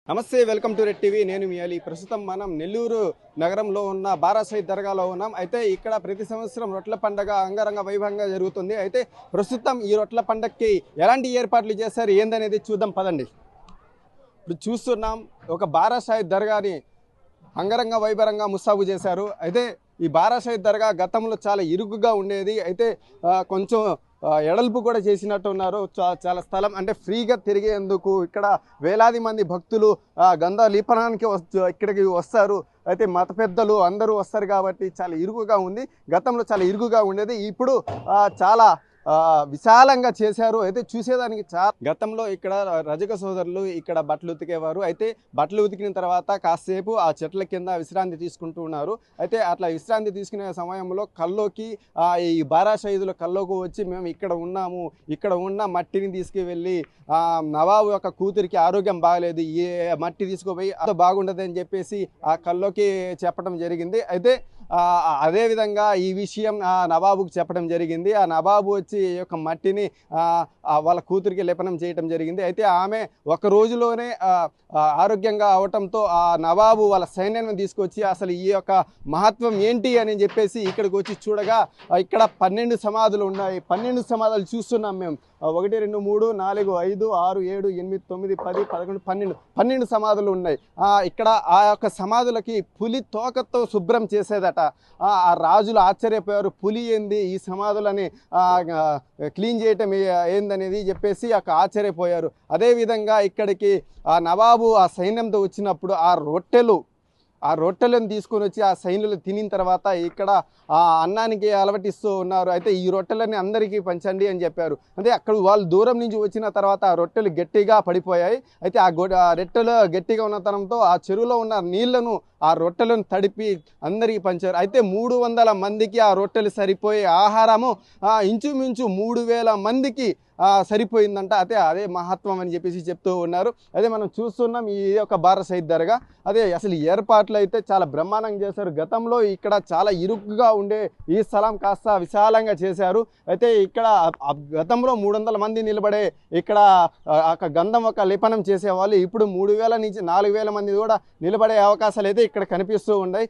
నమస్తే welcome to red TV నేను మీ అలీ ప్రస్తుతం మనం నెల్లూరు నగరంలో ఉన్న బారాసైద్ దర్గాలో ఉన్నాం అయితే ఇక్కడ ప్రతి సంవత్సరం రొట్టెల పండగ అంగరంగ వైభవంగా జరుగుతుంది అయితే ప్రస్తుతం ఈ రొట్టెల పండగకి ఎలాంటి ఏర్పాట్లు చేశారు ఏందనేది చూద్దాం పదండి ఇప్పుడు చూస్తున్నాం ఒక బారాసైద్ దర్గాని అంగరంగ వైభవంగా ముస్తాబు చేశారు అయితే ఈ బారాసైద్ దర్గా గతంలో చాలా ఇరుకుగా ఉండేది అయితే కొంచెం ఎడల్పు కూడా చేసినట్టు ఉన్నారు చాలా స్థలం అంటే ఫ్రీగా తిరిగేందుకు ఇక్కడ వేలాది మంది భక్తులు గంధ లీపనానికి ఇక్కడికి వస్తారు అయితే మత పెద్దలు అందరూ వస్తారు కాబట్టి చాలా ఇరుకుగా ఉంది గతంలో చాలా ఇరుకుగా ఉండేది ఇప్పుడు చాలా విశాలంగా చేశారు అయితే చూసేదానికి చాలా గతంలో ఇక్కడ రజక సోదరులు ఇక్కడ బట్టలు ఉతికేవారు అయితే బట్టలు ఉతికిన తర్వాత కాసేపు ఆ చెట్ల కింద విశ్రాంతి తీసుకుంటూ ఉన్నారు అయితే అట్లా విశ్రాంతి తీసుకునే సమయంలో కల్లోకి ఈ బారాసైదుల కల్లోకి వచ్చి మేము ఇక్కడ ఉన్నాము ఇక్కడ ఉన్న మట్టిని తీసుకువెళ్ళి నవాబు యొక్క కూతురికి ఆరోగ్యం బాగలేదు ఈ మట్టి తీసుకుపోయి అది బాగుండదు అని చెప్పేసి ఆ కల్లోకి చెప్పడం జరిగింది అయితే అదేవిధంగా ఈ విషయం నవాబుకి చెప్పడం జరిగింది ఆ నవాబు వచ్చి ఈ యొక్క మట్టిని వాళ్ళ కూతురికి లేపనం చేయటం జరిగింది అయితే ఆమె ఒక రోజులోనే ఆరోగ్యంగా అవటంతో ఆ నవాబు వాళ్ళ సైన్యాన్ని తీసుకొచ్చి అసలు ఈ యొక్క మహత్వం ఏంటి అని చెప్పేసి ఇక్కడికి వచ్చి చూడగా ఇక్కడ 12 సమాధులు ఉన్నాయి 12 సమాధులు చూస్తున్నాం మేము 1 2 3 4 5 6 7 8 9 10 11 12 సమాధులు ఉన్నాయి ఇక్కడ ఆ యొక్క సమాధులకి పులి తోకతో శుభ్రం చేసేదట ఆ రాజులు ఆశ్చర్యపోయారు పులి ఏంది ఈ సమాధులని క్లీన్ చేయటం ఏందనేది చెప్పేసి ఆశ్చర్యపోయారు అదేవిధంగా ఇక్కడికి ఆ నవాబు ఆ సైన్యంతో వచ్చినప్పుడు ఆ రొట్టెలను తీసుకొని వచ్చి ఆ సైన్యులు తినిన తర్వాత ఇక్కడ ఆ అన్నానికి అలవటిస్తూ ఉన్నారు అయితే ఈ రొట్టెలని అందరికీ పంచండి అని చెప్పారు అంటే అక్కడ వాళ్ళు దూరం నుంచి వచ్చిన తర్వాత ఆ రొట్టెలు గట్టిగా పడిపోయాయి అయితే ఆ రొట్టెలు గట్టిగా ఉన్నతనంతో ఆ చెరువులో ఉన్న నీళ్లను ఆ రొట్టెలను తడిపి అందరికీ పంచారు అయితే 300 మందికి ఆ రొట్టెలు సరిపోయే ఆహారము ఇంచుమించు 3000 మందికి సరిపోయిందంట అయితే అదే మహత్వం అని చెప్పేసి చెప్తూ ఉన్నారు అదే మనం చూస్తున్నాం ఈ యొక్క బారాసైద్ దర్గా అదే అసలు ఏర్పాట్లు అయితే చాలా బ్రహ్మాండంగా చేశారు గతంలో ఇక్కడ చాలా ఇరుకుగా ఉండే ఈ స్థలం కాస్త విశాలంగా చేశారు అయితే ఇక్కడ గతంలో 300 మంది నిలబడే ఇక్కడ గంధం లిపనం చేసేవాళ్ళు ఇప్పుడు 3000 నుంచి 4000 మంది కూడా నిలబడే అవకాశాలు అయితే ఇక్కడ కనిపిస్తూ ఉన్నాయి